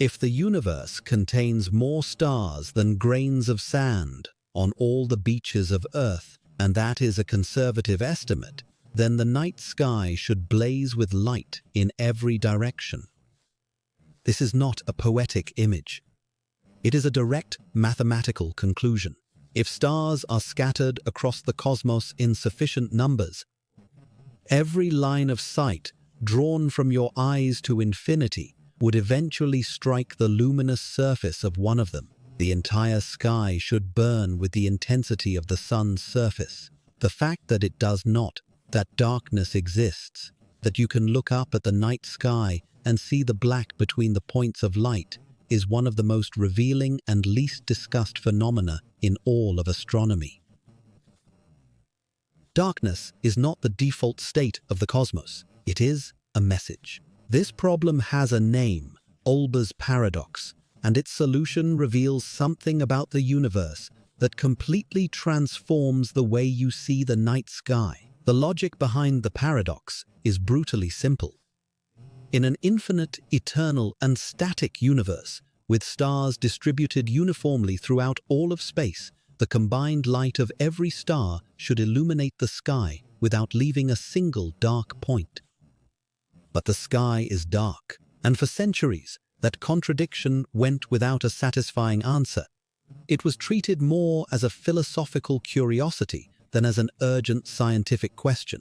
If the universe contains more stars than grains of sand on all the beaches of Earth, and that is a conservative estimate, then the night sky should blaze with light in every direction. This is not a poetic image. It is a direct mathematical conclusion. If stars are scattered across the cosmos in sufficient numbers, every line of sight drawn from your eyes to infinity would eventually strike the luminous surface of one of them. The entire sky should burn with the intensity of the sun's surface. The fact that it does not, that darkness exists, that you can look up at the night sky and see the black between the points of light, is one of the most revealing and least discussed phenomena in all of astronomy. Darkness is not the default state of the cosmos. It is a message. This problem has a name, Olber's paradox, and its solution reveals something about the universe that completely transforms the way you see the night sky. The logic behind the paradox is brutally simple. In an infinite, eternal, and static universe, with stars distributed uniformly throughout all of space, the combined light of every star should illuminate the sky without leaving a single dark point. But the sky is dark, and for centuries, that contradiction went without a satisfying answer. It was treated more as a philosophical curiosity than as an urgent scientific question.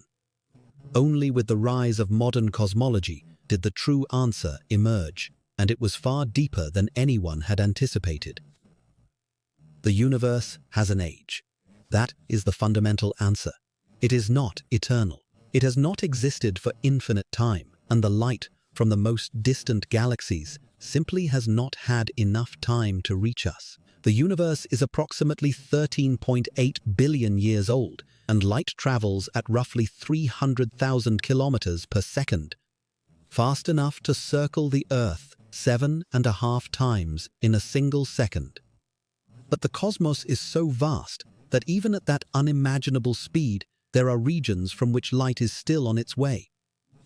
Only with the rise of modern cosmology did the true answer emerge, and it was far deeper than anyone had anticipated. The universe has an age. That is the fundamental answer. It is not eternal. It has not existed for infinite time, and the light from the most distant galaxies simply has not had enough time to reach us. The universe is approximately 13.8 billion years old, and light travels at roughly 300,000 kilometers per second, fast enough to circle the Earth 7.5 times in a single second. But the cosmos is so vast that even at that unimaginable speed, there are regions from which light is still on its way.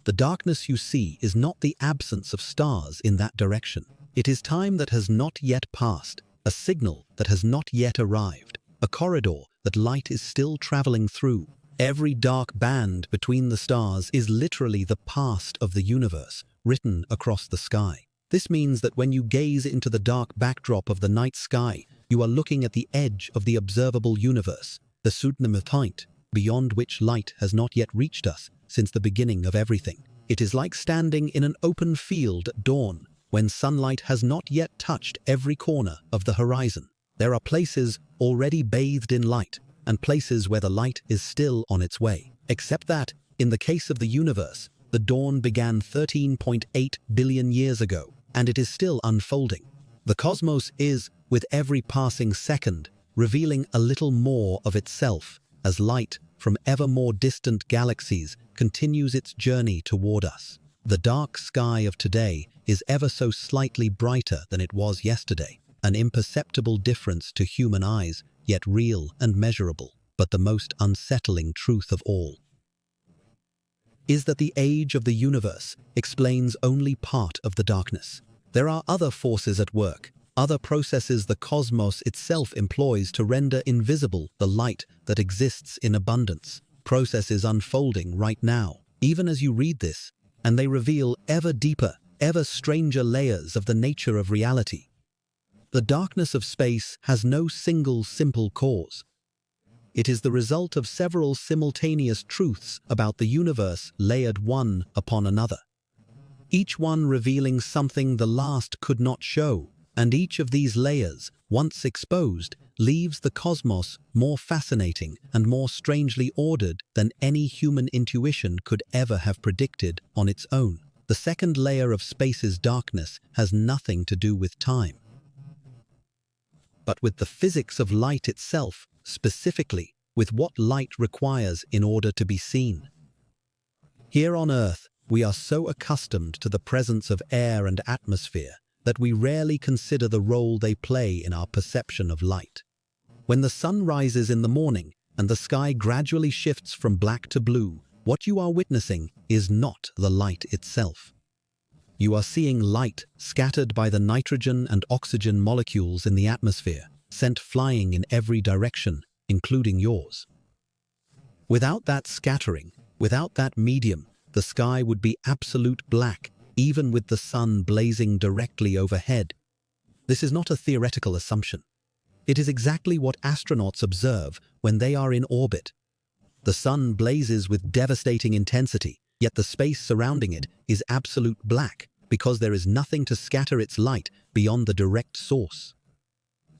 The darkness you see is not the absence of stars in that direction. It is time that has not yet passed, a signal that has not yet arrived, a corridor that light is still traveling through. Every dark band between the stars is literally the past of the universe, written across the sky. This means that when you gaze into the dark backdrop of the night sky, you are looking at the edge of the observable universe, the supermassive, beyond which light has not yet reached us since the beginning of everything. It is like standing in an open field at dawn, when sunlight has not yet touched every corner of the horizon. There are places already bathed in light, and places where the light is still on its way. Except that, in the case of the universe, the dawn began 13.8 billion years ago, and it is still unfolding. The cosmos is, with every passing second, revealing a little more of itself as light from ever more distant galaxies continues its journey toward us. The dark sky of today is ever so slightly brighter than it was yesterday, an imperceptible difference to human eyes, yet real and measurable. But the most unsettling truth of all is that the age of the universe explains only part of the darkness. There are other forces at work, other processes the cosmos itself employs to render invisible the light that exists in abundance. Processes unfolding right now, even as you read this, and they reveal ever deeper, ever stranger layers of the nature of reality. The darkness of space has no single simple cause. It is the result of several simultaneous truths about the universe layered one upon another, each one revealing something the last could not show, and each of these layers, once exposed, leaves the cosmos more fascinating and more strangely ordered than any human intuition could ever have predicted on its own. The second layer of space's darkness has nothing to do with time, but with the physics of light itself, specifically with what light requires in order to be seen. Here on Earth, we are so accustomed to the presence of air and atmosphere that we rarely consider the role they play in our perception of light. When the sun rises in the morning and the sky gradually shifts from black to blue, what you are witnessing is not the light itself. You are seeing light scattered by the nitrogen and oxygen molecules in the atmosphere, sent flying in every direction, including yours. Without that scattering, without that medium, the sky would be absolute black, even with the sun blazing directly overhead. This is not a theoretical assumption. It is exactly what astronauts observe when they are in orbit. The sun blazes with devastating intensity, yet the space surrounding it is absolute black because there is nothing to scatter its light beyond the direct source.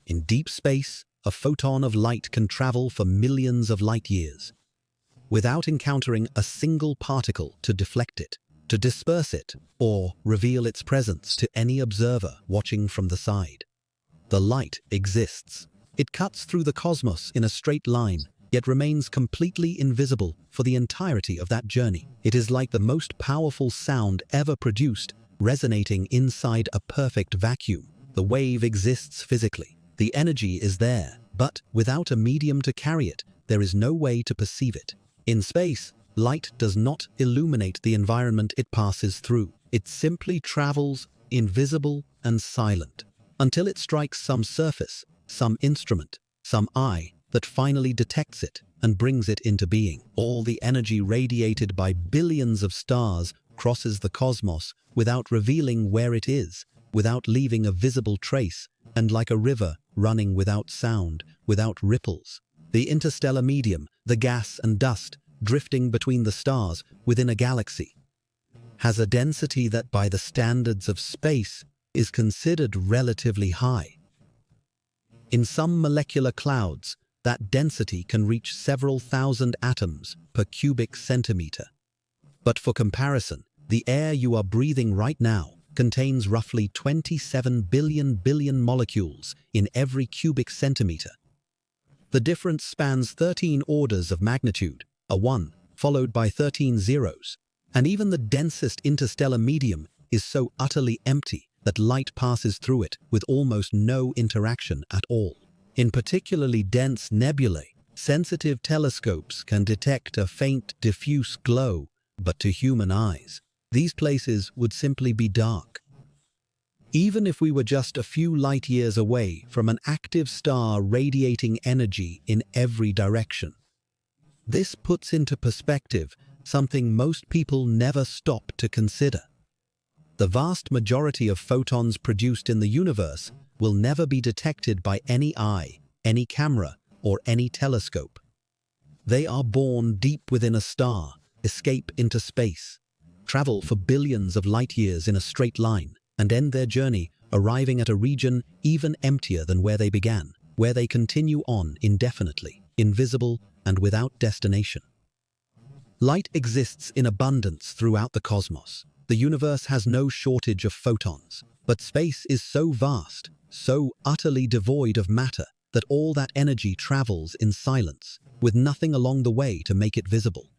In deep space, a photon of light can travel for millions of light years without encountering a single particle to deflect it, to disperse it, or reveal its presence to any observer watching from the side. The light exists. It cuts through the cosmos in a straight line, yet remains completely invisible for the entirety of that journey. It is like the most powerful sound ever produced, resonating inside a perfect vacuum. The wave exists physically. The energy is there, but without a medium to carry it, there is no way to perceive it. In space, light does not illuminate the environment it passes through. It simply travels, invisible and silent, until it strikes some surface, some instrument, some eye that finally detects it and brings it into being. All the energy radiated by billions of stars crosses the cosmos without revealing where it is, without leaving a visible trace, and like a river running without sound, without ripples. The interstellar medium, the gas and dust, drifting between the stars within a galaxy, has a density that by the standards of space is considered relatively high. In some molecular clouds, that density can reach several thousand atoms per cubic centimeter. But for comparison, the air you are breathing right now contains roughly 27 billion molecules in every cubic centimeter. The difference spans 13 orders of magnitude, a 1 followed by 13 zeros, and even the densest interstellar medium is so utterly empty that light passes through it with almost no interaction at all. In particularly dense nebulae, sensitive telescopes can detect a faint, diffuse glow, but to human eyes, these places would simply be dark. Even if we were just a few light years away from an active star radiating energy in every direction. This puts into perspective something most people never stop to consider. The vast majority of photons produced in the universe will never be detected by any eye, any camera, or any telescope. They are born deep within a star, escape into space, travel for billions of light years in a straight line, and end their journey arriving at a region even emptier than where they began, where they continue on indefinitely, invisible and without destination. Light exists in abundance throughout the cosmos. The universe has no shortage of photons, but space is so vast, so utterly devoid of matter, that all that energy travels in silence, with nothing along the way to make it visible.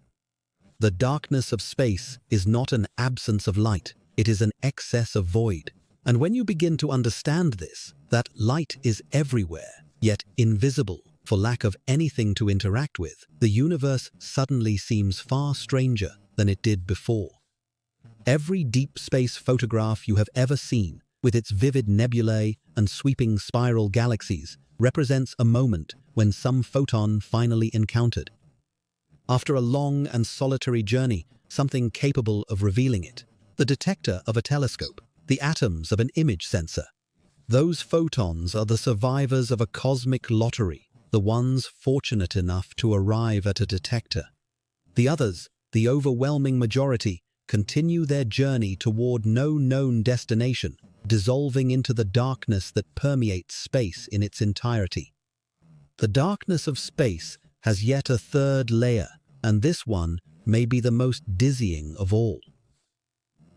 The darkness of space is not an absence of light, it is an excess of void. And when you begin to understand this, that light is everywhere, yet invisible for lack of anything to interact with, the universe suddenly seems far stranger than it did before. Every deep space photograph you have ever seen, with its vivid nebulae and sweeping spiral galaxies, represents a moment when some photon finally encountered. After a long and solitary journey, something capable of revealing it. The detector of a telescope, the atoms of an image sensor. Those photons are the survivors of a cosmic lottery, the ones fortunate enough to arrive at a detector. The others, the overwhelming majority, continue their journey toward no known destination, dissolving into the darkness that permeates space in its entirety. The darkness of space has yet a third layer, and this one may be the most dizzying of all.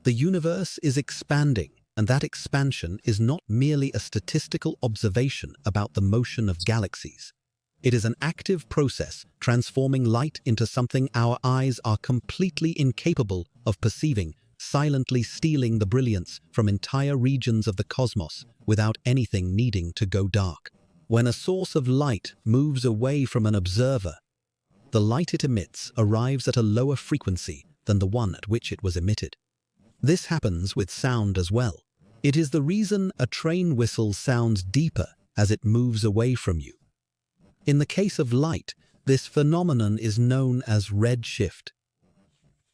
The universe is expanding, and that expansion is not merely a statistical observation about the motion of galaxies. It is an active process transforming light into something our eyes are completely incapable of perceiving, silently stealing the brilliance from entire regions of the cosmos without anything needing to go dark. When a source of light moves away from an observer, the light it emits arrives at a lower frequency than the one at which it was emitted. This happens with sound as well. It is the reason a train whistle sounds deeper as it moves away from you. In the case of light, this phenomenon is known as redshift,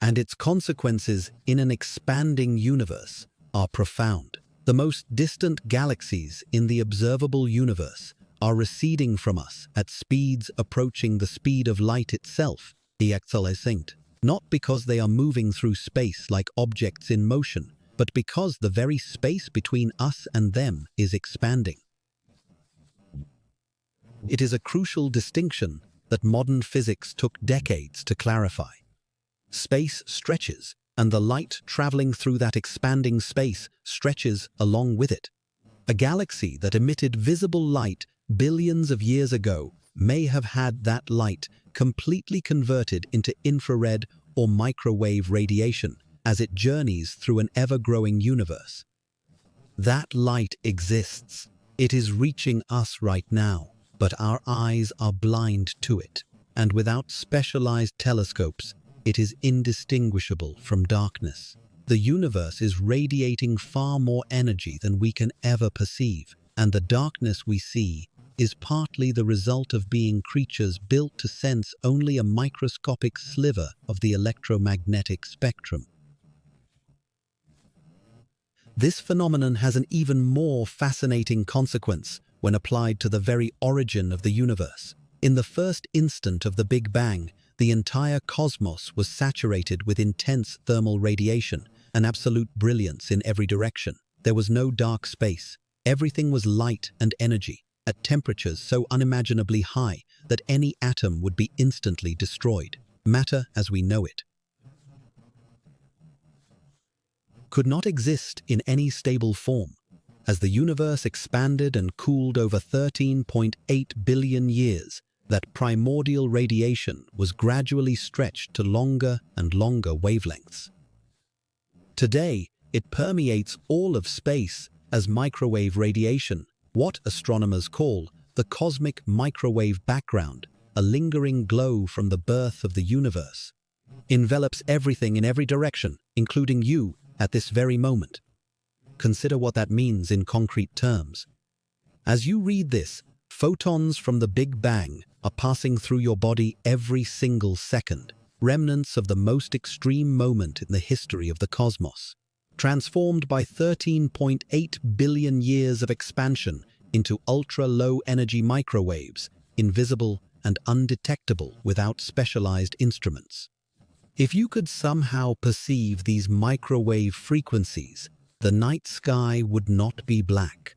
and its consequences in an expanding universe are profound. The most distant galaxies in the observable universe are receding from us at speeds approaching the speed of light itself, the extraterrestrial, not because they are moving through space like objects in motion, but because the very space between us and them is expanding. It is a crucial distinction that modern physics took decades to clarify. Space stretches, and the light traveling through that expanding space stretches along with it. A galaxy that emitted visible light billions of years ago may have had that light completely converted into infrared or microwave radiation as it journeys through an ever-growing universe. That light exists. It is reaching us right now, but our eyes are blind to it, and without specialized telescopes, it is indistinguishable from darkness. The universe is radiating far more energy than we can ever perceive, and the darkness we see is partly the result of being creatures built to sense only a microscopic sliver of the electromagnetic spectrum. This phenomenon has an even more fascinating consequence when applied to the very origin of the universe. In the first instant of the Big Bang, the entire cosmos was saturated with intense thermal radiation and absolute brilliance in every direction. There was no dark space. Everything was light and energy, at temperatures so unimaginably high that any atom would be instantly destroyed. Matter, as we know it, could not exist in any stable form. As the universe expanded and cooled over 13.8 billion years, that primordial radiation was gradually stretched to longer and longer wavelengths. Today, it permeates all of space as microwave radiation, what astronomers call the cosmic microwave background, a lingering glow from the birth of the universe, envelops everything in every direction, including you, at this very moment. Consider what that means in concrete terms. As you read this, photons from the Big Bang are passing through your body every single second, remnants of the most extreme moment in the history of the cosmos, transformed by 13.8 billion years of expansion into ultra-low energy microwaves, invisible and undetectable without specialized instruments. If you could somehow perceive these microwave frequencies, the night sky would not be black.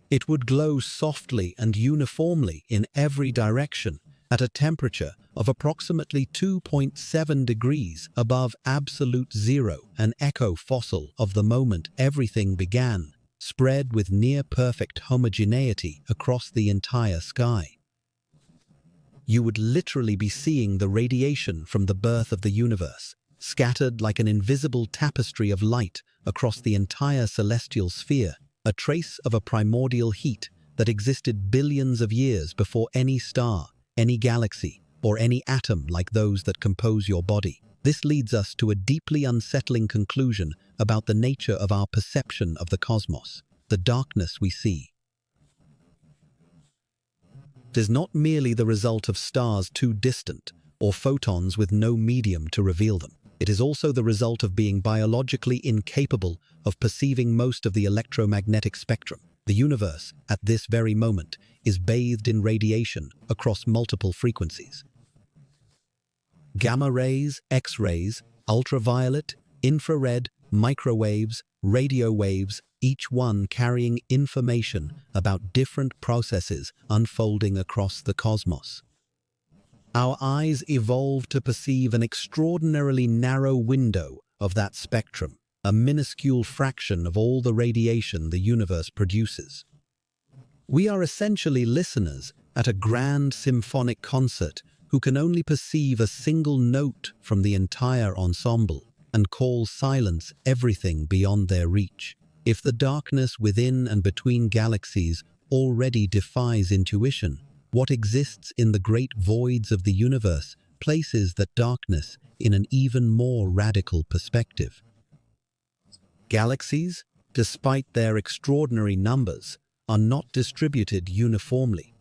It would glow softly and uniformly in every direction at a temperature of approximately 2.7 degrees above absolute zero, an echo fossil of the moment everything began, spread with near-perfect homogeneity across the entire sky. You would literally be seeing the radiation from the birth of the universe, scattered like an invisible tapestry of light across the entire celestial sphere, a trace of a primordial heat that existed billions of years before any star, any galaxy, or any atom like those that compose your body. This leads us to a deeply unsettling conclusion about the nature of our perception of the cosmos, the darkness we see. It is not merely the result of stars too distant or photons with no medium to reveal them. It is also the result of being biologically incapable of perceiving most of the electromagnetic spectrum. The universe, at this very moment, is bathed in radiation across multiple frequencies. Gamma rays, X-rays, ultraviolet, infrared, microwaves, radio waves, each one carrying information about different processes unfolding across the cosmos. Our eyes evolved to perceive an extraordinarily narrow window of that spectrum, a minuscule fraction of all the radiation the universe produces. We are essentially listeners at a grand symphonic concert who can only perceive a single note from the entire ensemble and call silence everything beyond their reach. If the darkness within and between galaxies already defies intuition, what exists in the great voids of the universe places that darkness in an even more radical perspective. Galaxies, despite their extraordinary numbers, are not distributed uniformly.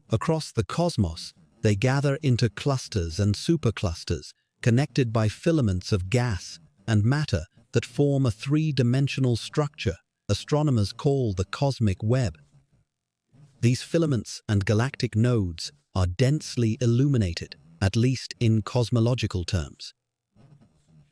Across the cosmos, they gather into clusters and superclusters, connected by filaments of gas and matter that form a three-dimensional structure astronomers call the cosmic web. These filaments and galactic nodes are densely illuminated, at least in cosmological terms.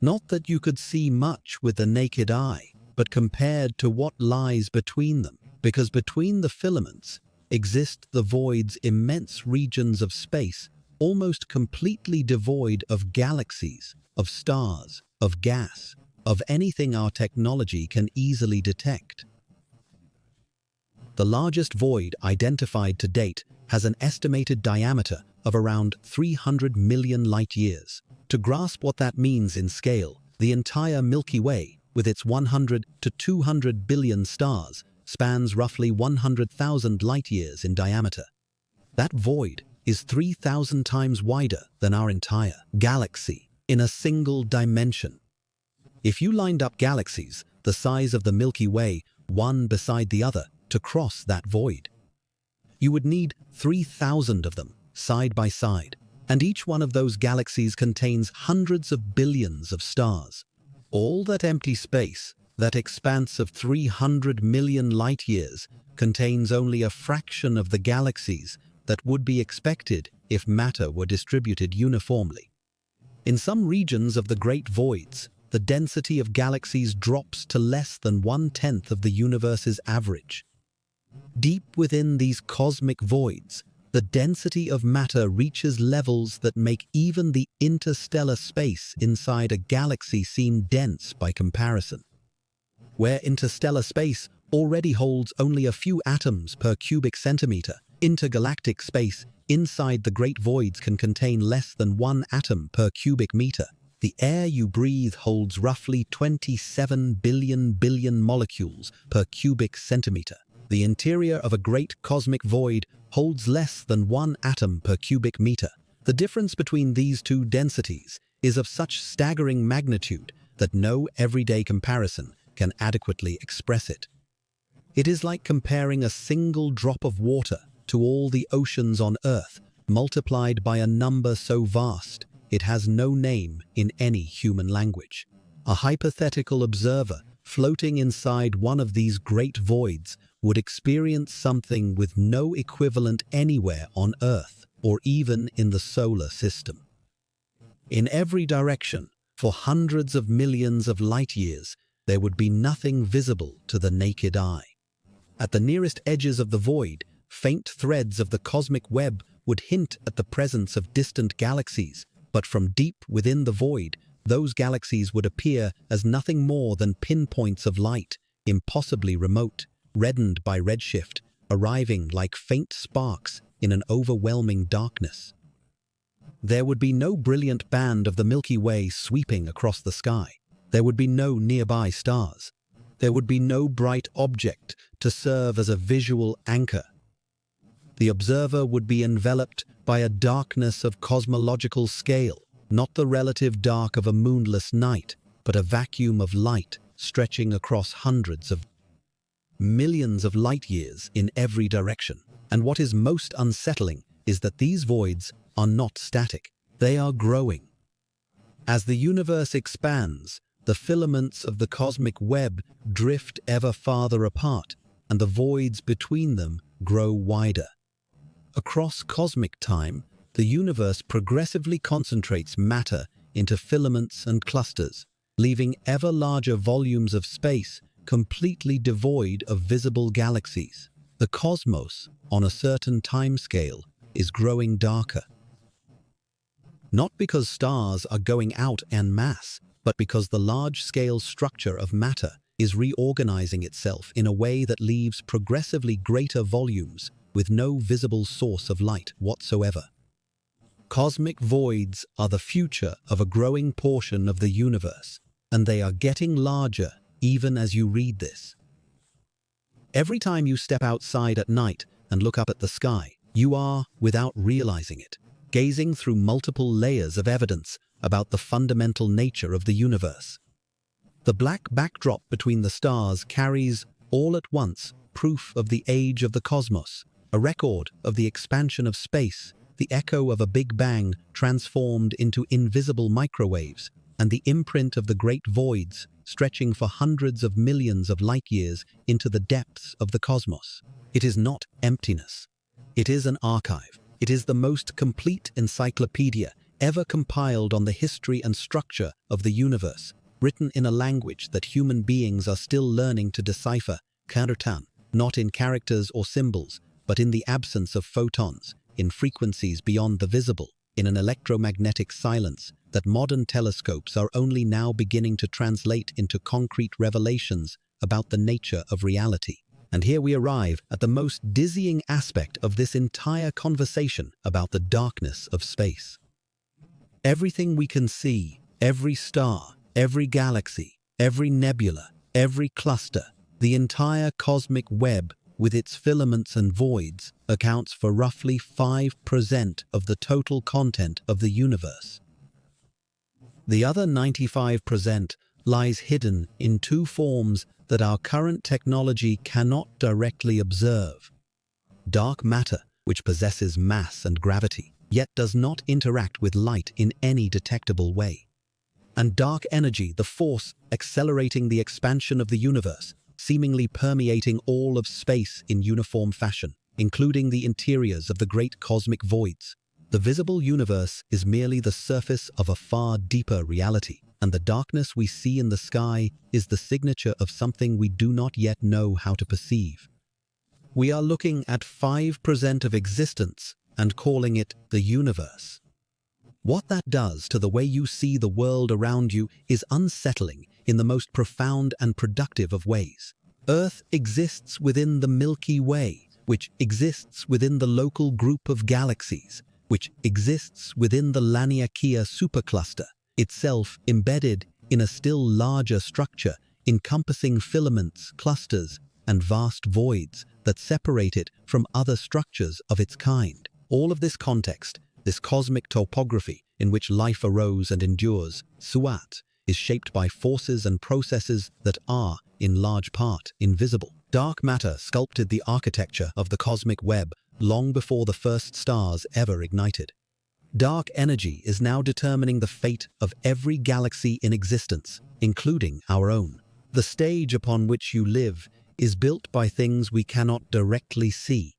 Not that you could see much with the naked eye, but compared to what lies between them, because between the filaments exist the void's immense regions of space, almost completely devoid of galaxies, of stars, of gas, of anything our technology can easily detect. The largest void identified to date has an estimated diameter of around 300 million light-years. To grasp what that means in scale, the entire Milky Way, with its 100 to 200 billion stars, spans roughly 100,000 light-years in diameter. That void is 3,000 times wider than our entire galaxy in a single dimension. If you lined up galaxies the size of the Milky Way, one beside the other, to cross that void, you would need 3,000 of them, side by side, and each one of those galaxies contains hundreds of billions of stars. All that empty space, that expanse of 300 million light-years, contains only a fraction of the galaxies that would be expected if matter were distributed uniformly. In some regions of the great voids, the density of galaxies drops to less than 1/10 of the universe's average. Deep within these cosmic voids, the density of matter reaches levels that make even the interstellar space inside a galaxy seem dense by comparison. Where interstellar space already holds only a few atoms per cubic centimeter, intergalactic space inside the great voids can contain less than 1 atom per cubic meter. The air you breathe holds roughly 27 billion molecules per cubic centimeter. The interior of a great cosmic void holds less than 1 atom per cubic meter. The difference between these two densities is of such staggering magnitude that no everyday comparison can adequately express it. It is like comparing a single drop of water to all the oceans on Earth, multiplied by a number so vast it has no name in any human language. A hypothetical observer floating inside one of these great voids would experience something with no equivalent anywhere on Earth or even in the solar system. In every direction, for hundreds of millions of light-years, there would be nothing visible to the naked eye. At the nearest edges of the void, faint threads of the cosmic web would hint at the presence of distant galaxies, but from deep within the void, those galaxies would appear as nothing more than pinpoints of light, impossibly remote, reddened by redshift, arriving like faint sparks in an overwhelming darkness. There would be no brilliant band of the Milky Way sweeping across the sky. There would be no nearby stars. There would be no bright object to serve as a visual anchor. The observer would be enveloped by a darkness of cosmological scale, not the relative dark of a moonless night, but a vacuum of light stretching across hundreds of millions of light-years in every direction. And what is most unsettling is that these voids are not static. They are growing. As the universe expands, the filaments of the cosmic web drift ever farther apart, and the voids between them grow wider. Across cosmic time, the universe progressively concentrates matter into filaments and clusters, leaving ever larger volumes of space completely devoid of visible galaxies. The cosmos, on a certain timescale, is growing darker. Not because stars are going out en masse, but because the large-scale structure of matter is reorganizing itself in a way that leaves progressively greater volumes with no visible source of light whatsoever. Cosmic voids are the future of a growing portion of the universe, and they are getting larger even as you read this. Every time you step outside at night and look up at the sky, you are, without realizing it, gazing through multiple layers of evidence about the fundamental nature of the universe. The black backdrop between the stars carries, all at once, proof of the age of the cosmos, a record of the expansion of space, the echo of a Big Bang transformed into invisible microwaves, and the imprint of the great voids stretching for hundreds of millions of light-years into the depths of the cosmos. It is not emptiness. It is an archive. It is the most complete encyclopedia ever compiled on the history and structure of the universe, written in a language that human beings are still learning to decipher, Kartan, not in characters or symbols, but in the absence of photons, in frequencies beyond the visible, in an electromagnetic silence that modern telescopes are only now beginning to translate into concrete revelations about the nature of reality. And here we arrive at the most dizzying aspect of this entire conversation about the darkness of space. Everything we can see, every star, every galaxy, every nebula, every cluster, the entire cosmic web with its filaments and voids accounts for roughly 5% of the total content of the universe. The other 95% lies hidden in two forms that our current technology cannot directly observe. Dark matter, which possesses mass and gravity, yet does not interact with light in any detectable way. And dark energy, the force accelerating the expansion of the universe, seemingly permeating all of space in uniform fashion, including the interiors of the great cosmic voids. The visible universe is merely the surface of a far deeper reality, and the darkness we see in the sky is the signature of something we do not yet know how to perceive. We are looking at 5% of existence and calling it the universe. What that does to the way you see the world around you is unsettling in the most profound and productive of ways. Earth exists within the Milky Way, which exists within the local group of galaxies, which exists within the Laniakea supercluster, itself embedded in a still larger structure encompassing filaments, clusters, and vast voids that separate it from other structures of its kind. All of this context, this cosmic topography in which life arose and endures, Suat, is shaped by forces and processes that are, in large part, invisible. Dark matter sculpted the architecture of the cosmic web long before the first stars ever ignited. Dark energy is now determining the fate of every galaxy in existence, including our own. The stage upon which you live is built by things we cannot directly see.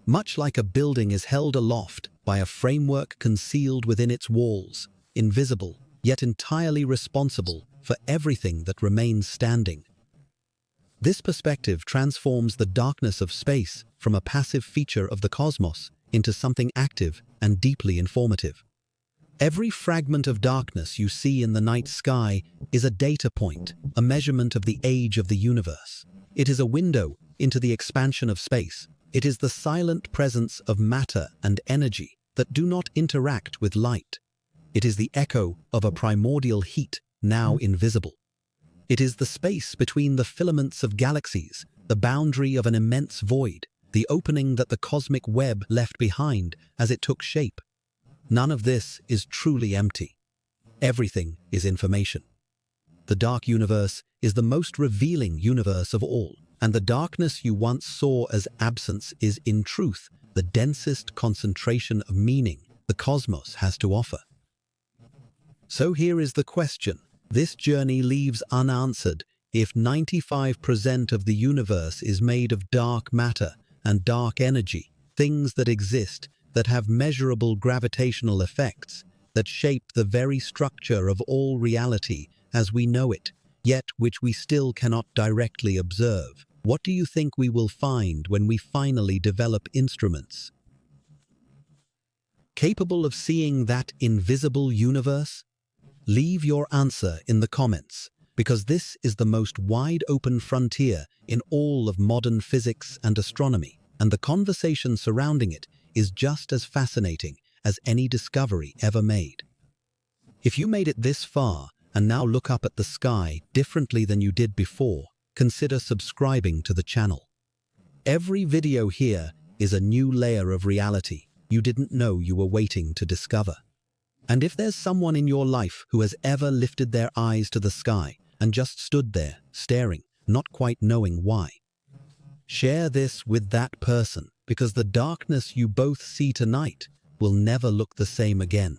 Much like a building is held aloft by a framework concealed within its walls, invisible, yet entirely responsible for everything that remains standing. This perspective transforms the darkness of space from a passive feature of the cosmos into something active and deeply informative. Every fragment of darkness you see in the night sky is a data point, a measurement of the age of the universe. It is a window into the expansion of space. It is the silent presence of matter and energy that do not interact with light. It is the echo of a primordial heat now invisible. It is the space between the filaments of galaxies, the boundary of an immense void, the opening that the cosmic web left behind as it took shape. None of this is truly empty. Everything is information. The dark universe is the most revealing universe of all, and the darkness you once saw as absence is in truth the densest concentration of meaning the cosmos has to offer. So here is the question. This journey leaves unanswered if 95% of the universe is made of dark matter and dark energy, things that exist, that have measurable gravitational effects, that shape the very structure of all reality as we know it, yet which we still cannot directly observe. What do you think we will find when we finally develop instruments capable of seeing that invisible universe? Leave your answer in the comments, because this is the most wide-open frontier in all of modern physics and astronomy, and the conversation surrounding it is just as fascinating as any discovery ever made. If you made it this far and now look up at the sky differently than you did before, consider subscribing to the channel. Every video here is a new layer of reality you didn't know you were waiting to discover. And if there's someone in your life who has ever lifted their eyes to the sky, and just stood there, staring, not quite knowing why. Share this with that person, because the darkness you both see tonight will never look the same again.